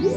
The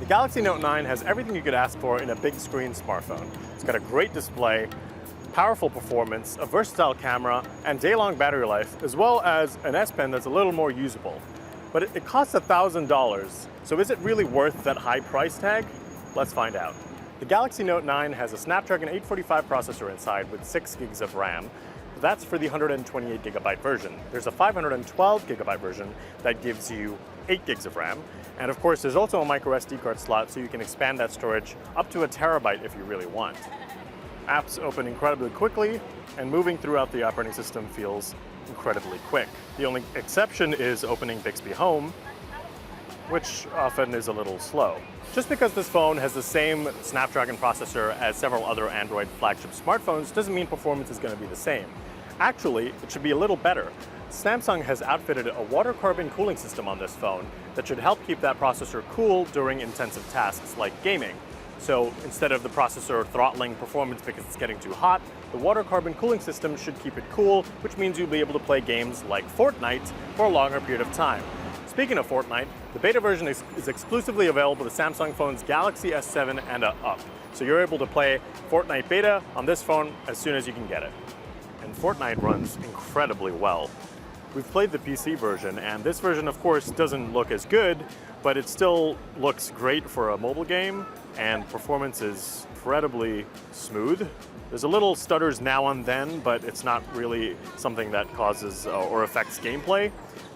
Galaxy Note 9 has everything you could ask for in a big screen smartphone. It's got a great display, powerful performance, a versatile camera, and day-long battery life, as well as an S Pen that's a little more usable. But it costs $1,000, so is it really worth that high price tag? Let's find out. The Galaxy Note 9 has a Snapdragon 845 processor inside with 6 gigs of RAM. That's for the 128 gigabyte version. There's a 512 gigabyte version that gives you 8 gigs of RAM. And of course, there's also a microSD card slot, so you can expand that storage up to a terabyte if you really want. Apps open incredibly quickly, and moving throughout the operating system feels incredibly quick. The only exception is opening Bixby Home, which often is a little slow. Just because this phone has the same Snapdragon processor as several other Android flagship smartphones doesn't mean performance is going to be the same. Actually, it should be a little better. Samsung has outfitted a water carbon cooling system on this phone that should help keep that processor cool during intensive tasks like gaming. So instead of the processor throttling performance because it's getting too hot, the water carbon cooling system should keep it cool, which means you'll be able to play games like Fortnite for a longer period of time. Speaking of Fortnite, the beta version is exclusively available to Samsung phones Galaxy S7 and up. So you're able to play Fortnite beta on this phone as soon as you can get it. And Fortnite runs incredibly well. We've played the PC version, and this version, of course, doesn't look as good, but it still looks great for a mobile game, and performance is incredibly smooth. There's a little stutters now and then, but it's not really something that causes or affects gameplay.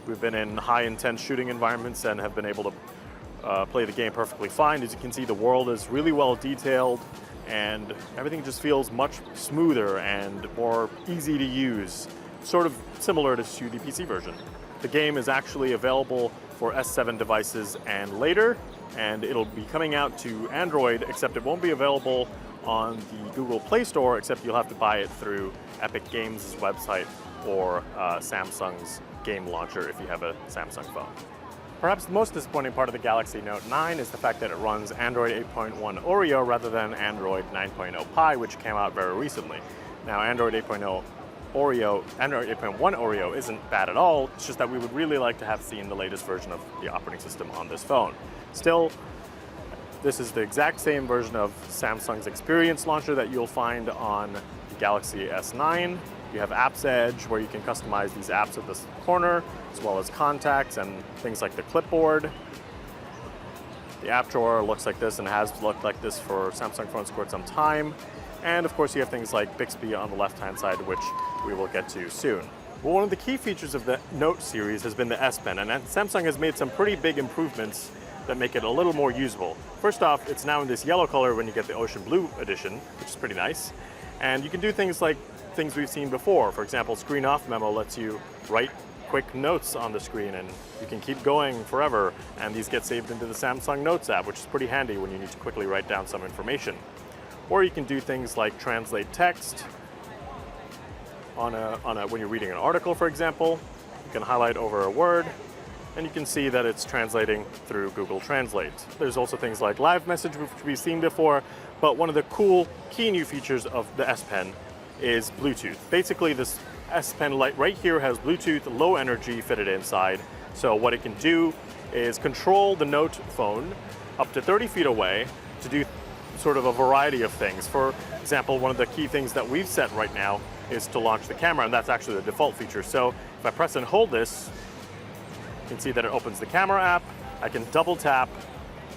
We've been in high-intense shooting environments and have been able to play the game perfectly fine. As you can see, the world is really well detailed, and everything just feels much smoother and more easy to use, sort of similar to the PC version. The game is actually available for S7 devices and later, and it'll be coming out to Android, except it won't be available on the Google Play Store, except you'll have to buy it through Epic Games' website or Samsung's game launcher if you have a Samsung phone. Perhaps the most disappointing part of the Galaxy Note 9 is the fact that it runs Android 8.1 Oreo rather than Android 9.0 Pie, which came out very recently. Now, Android 8.1 Oreo isn't bad at all. It's just that we would really like to have seen the latest version of the operating system on this phone. Still, this is the exact same version of Samsung's Experience Launcher that you'll find on the Galaxy S9. You have Apps Edge, where you can customize these apps at this corner, as well as contacts and things like the clipboard. The app drawer looks like this and has looked like this for Samsung phones for quite some time. And of course you have things like Bixby on the left-hand side, which we will get to soon. Well, one of the key features of the Note series has been the S Pen, and Samsung has made some pretty big improvements that make it a little more usable. First off, it's now in this yellow color when you get the Ocean Blue edition, which is pretty nice. And you can do things like things we've seen before. For example, Screen Off Memo lets you write quick notes on the screen, and you can keep going forever, and these get saved into the Samsung Notes app, which is pretty handy when you need to quickly write down some information. Or you can do things like translate text when you're reading an article, for example. You can highlight over a word, and you can see that it's translating through Google Translate. There's also things like Live Message, which we've seen before, but one of the cool key new features of the S Pen is Bluetooth. Basically, this S Pen light right here has Bluetooth low energy fitted inside. So what it can do is control the Note phone up to 30 feet away to do sort of a variety of things. For example, one of the key things that we've set right now is to launch the camera, and that's actually the default feature. So if I press and hold this, you can see that it opens the camera app. I can double tap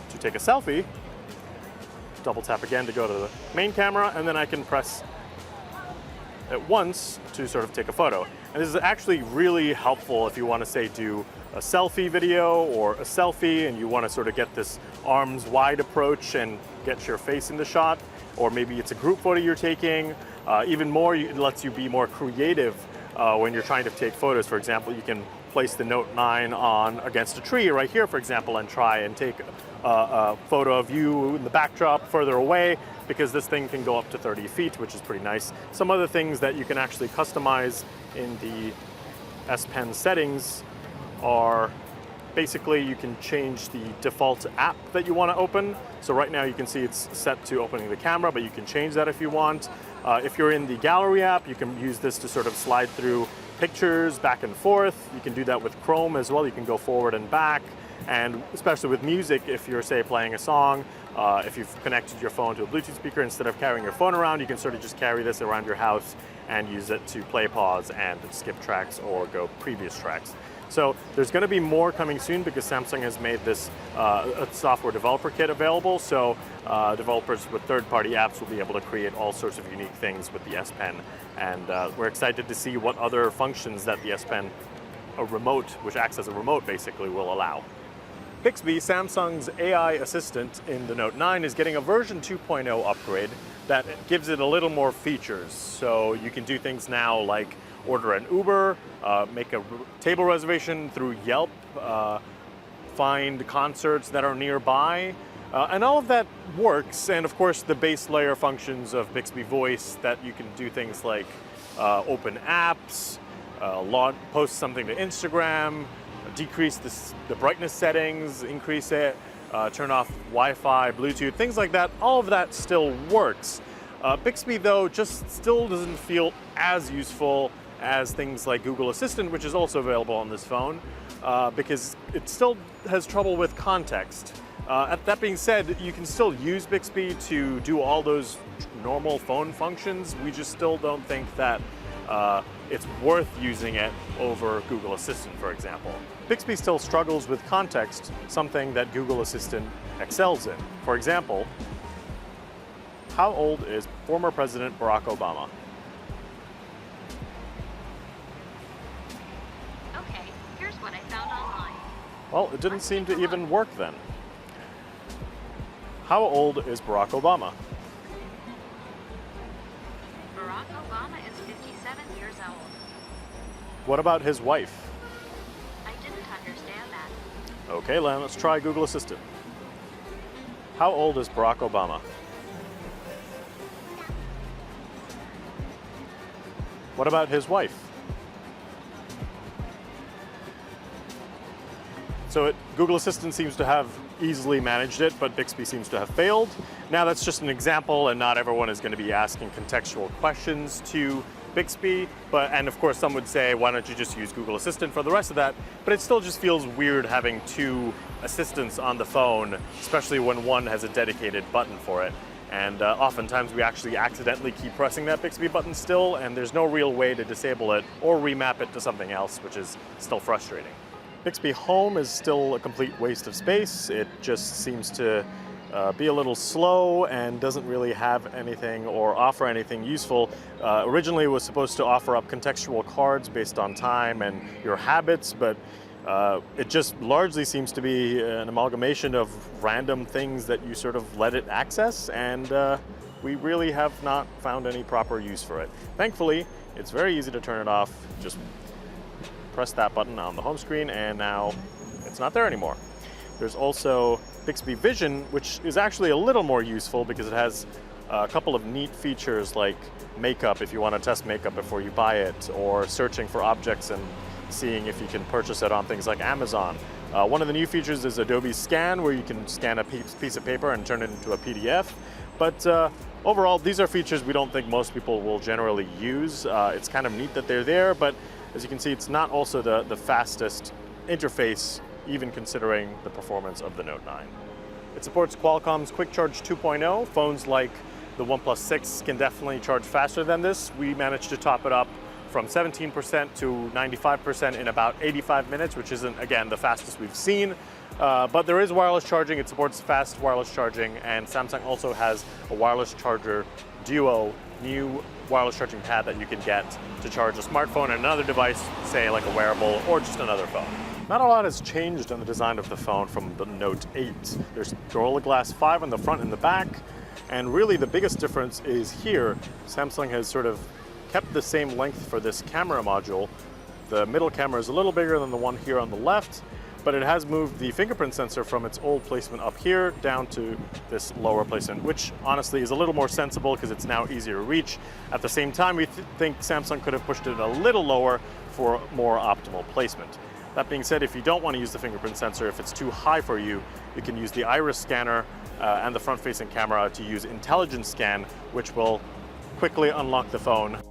to take a selfie, double tap again to go to the main camera, and then I can press at once to sort of take a photo. And this is actually really helpful if you want to, say, do a selfie video or a selfie and you want to sort of get this arms wide approach and get your face in the shot, or maybe it's a group photo you're taking. Even more, it lets you be more creative when you're trying to take photos. For example, you can place the Note 9 on against a tree right here, for example, and try and take a photo of you in the backdrop further away, because this thing can go up to 30 feet, which is pretty nice. Some other things that you can actually customize in the S Pen settings are Basically, you can change the default app that you want to open. So right now you can see it's set to opening the camera, but you can change that if you want. If you're in the gallery app, you can use this to sort of slide through pictures back and forth. You can do that with Chrome as well. You can go forward and back. And especially with music, if you're, say, playing a song, if you've connected your phone to a Bluetooth speaker, instead of carrying your phone around, you can sort of just carry this around your house and use it to play, pause, and skip tracks or go previous tracks. So there's going to be more coming soon because Samsung has made this a software developer kit available. So developers with third-party apps will be able to create all sorts of unique things with the S Pen. And we're excited to see what other functions that the S Pen, a remote, which acts as a remote basically, will allow. Bixby, Samsung's AI assistant in the Note 9, is getting a version 2.0 upgrade that gives it a little more features. So you can do things now like order an Uber, make a table reservation through Yelp, find concerts that are nearby, and all of that works. And of course, the base layer functions of Bixby Voice that you can do things like open apps, post something to Instagram, decrease the brightness settings, increase it, turn off Wi-Fi, Bluetooth, things like that. All of that still works. Bixby, though, just still doesn't feel as useful as things like Google Assistant, which is also available on this phone, because it still has trouble with context. That being said, you can still use Bixby to do all those normal phone functions. We just still don't think that it's worth using it over Google Assistant, for example. Bixby still struggles with context, something that Google Assistant excels in. For example, how old is former President Barack Obama? Okay, here's what I found online. Well, it didn't seem to even work then. How old is Barack Obama? Barack Obama is 57 years old. What about his wife? I didn't understand that. Okay, Len, let's try Google Assistant. How old is Barack Obama? What about his wife? So Google Assistant seems to have easily managed it, but Bixby seems to have failed. Now that's just an example, and not everyone is going to be asking contextual questions to Bixby, and of course some would say, why don't you just use Google Assistant for the rest of that? But it still just feels weird having two assistants on the phone, especially when one has a dedicated button for it. And oftentimes we actually accidentally keep pressing that Bixby button still, and there's no real way to disable it or remap it to something else, which is still frustrating. Bixby Home is still a complete waste of space. It just seems to be a little slow and doesn't really have anything or offer anything useful. Originally it was supposed to offer up contextual cards based on time and your habits, but it just largely seems to be an amalgamation of random things that you sort of let it access, and we really have not found any proper use for it. Thankfully, it's very easy to turn it off. Just press that button on the home screen and now it's not there anymore. There's also Bixby Vision, which is actually a little more useful because it has a couple of neat features like makeup if you want to test makeup before you buy it, or searching for objects and seeing if you can purchase it on things like Amazon. One of the new features is Adobe Scan, where you can scan a piece of paper and turn it into a PDF. But overall, these are features we don't think most people will generally use. It's kind of neat that they're there, but as you can see, it's not also the fastest interface, even considering the performance of the Note 9. It supports Qualcomm's Quick Charge 2.0. Phones like the OnePlus 6 can definitely charge faster than this. We managed to top it up from 17% to 95% in about 85 minutes, which isn't, again, the fastest we've seen. But there is wireless charging. It supports fast wireless charging, and Samsung also has a wireless charger duo, new wireless charging pad that you can get to charge a smartphone and another device, say like a wearable or just another phone. Not a lot has changed in the design of the phone from the Note 8. There's Gorilla Glass 5 on the front and the back, and really the biggest difference is here. Samsung has sort of kept the same length for this camera module. The middle camera is a little bigger than the one here on the left, but it has moved the fingerprint sensor from its old placement up here down to this lower placement, which honestly is a little more sensible because it's now easier to reach. At the same time, we think Samsung could have pushed it a little lower for more optimal placement. That being said, if you don't want to use the fingerprint sensor, if it's too high for you, you can use the iris scanner and the front-facing camera to use intelligence scan, which will quickly unlock the phone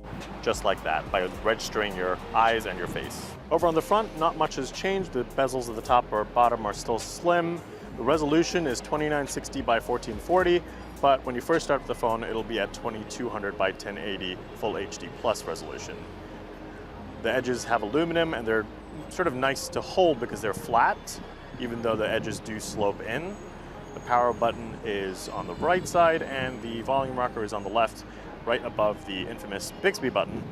just like that by registering your eyes and your face. Over on the front, not much has changed. The bezels at the top or bottom are still slim. The resolution is 2960 by 1440, but when you first start with the phone, it'll be at 2200 by 1080 Full HD Plus resolution. The edges have aluminum and they're sort of nice to hold because they're flat, even though the edges do slope in. The power button is on the right side and the volume rocker is on the left, right above the infamous Bixby button.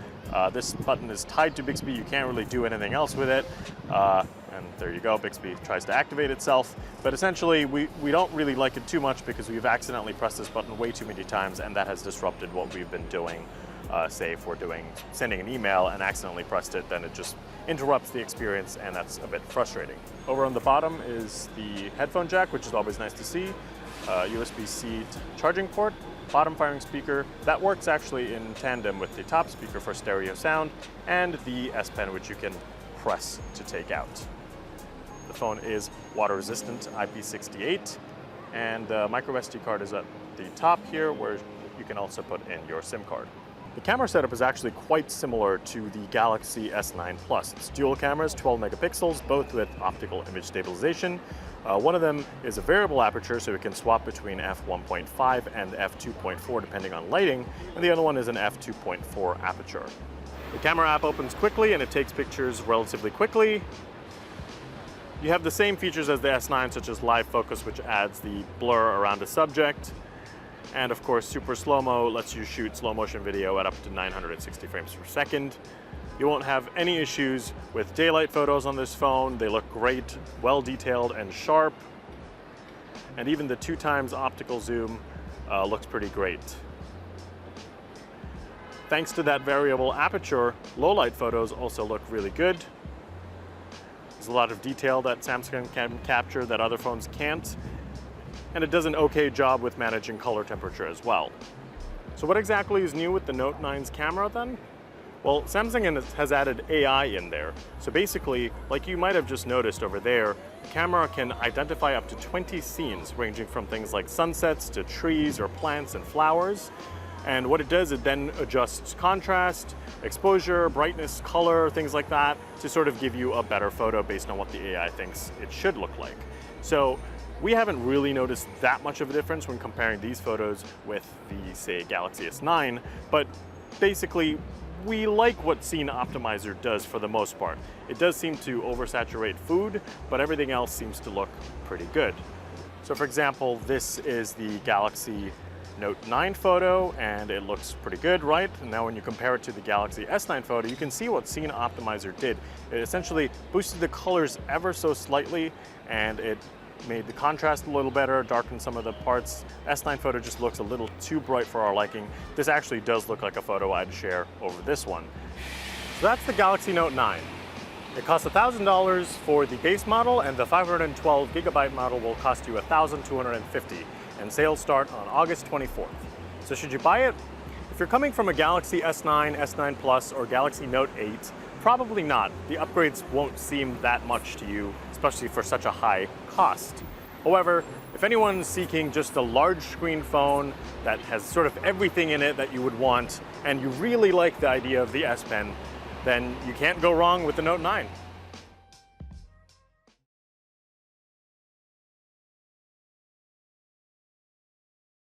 This button is tied to Bixby. You can't really do anything else with it. And there you go, Bixby tries to activate itself. But essentially, we don't really like it too much because we've accidentally pressed this button way too many times, and that has disrupted what we've been doing. Say if we're sending an email and accidentally pressed it, then it just interrupts the experience, and that's a bit frustrating. Over on the bottom is the headphone jack, which is always nice to see. USB-C charging port, bottom firing speaker. That works actually in tandem with the top speaker for stereo sound, and the S Pen, which you can press to take out. The phone is water resistant, IP68, and the microSD card is at the top here, where you can also put in your SIM card. The camera setup is actually quite similar to the Galaxy S9 Plus. It's dual cameras, 12 megapixels, both with optical image stabilization. One of them is a variable aperture, so it can swap between f1.5 and f2.4 depending on lighting, and the other one is an f2.4 aperture. The camera app opens quickly and it takes pictures relatively quickly. You have the same features as the S9, such as live focus, which adds the blur around a subject. And of course, super slow-mo lets you shoot slow motion video at up to 960 frames per second. You won't have any issues with daylight photos on this phone. They look great, well detailed and sharp. And even the 2x optical zoom looks pretty great. Thanks to that variable aperture, low-light photos also look really good. There's a lot of detail that Samsung can capture that other phones can't. And it does an okay job with managing color temperature as well. So what exactly is new with the Note 9's camera then? Well, Samsung has added AI in there. So basically, like you might have just noticed over there, the camera can identify up to 20 scenes, ranging from things like sunsets to trees or plants and flowers. And what it does, it then adjusts contrast, exposure, brightness, color, things like that, to sort of give you a better photo based on what the AI thinks it should look like. So we haven't really noticed that much of a difference when comparing these photos with the, say, Galaxy S9, but basically, we like what Scene Optimizer does for the most part. It does seem to oversaturate food, but everything else seems to look pretty good. So for example, this is the Galaxy Note 9 photo, and it looks pretty good, right? And now when you compare it to the Galaxy S9 photo, you can see what Scene Optimizer did. It essentially boosted the colors ever so slightly, and it made the contrast a little better, darkened some of the parts. S9 photo just looks a little too bright for our liking. This actually does look like a photo I'd share over this one. So that's the Galaxy Note 9. It costs $1,000 for the base model, and the 512 gigabyte model will cost you $1,250, and sales start on August 24th. So should you buy it? If you're coming from a Galaxy S9, S9 Plus, or Galaxy Note 8, probably not. The upgrades won't seem that much to you, especially for such a high cost. However, if anyone's seeking just a large screen phone that has sort of everything in it that you would want, and you really like the idea of the S Pen, then you can't go wrong with the Note 9.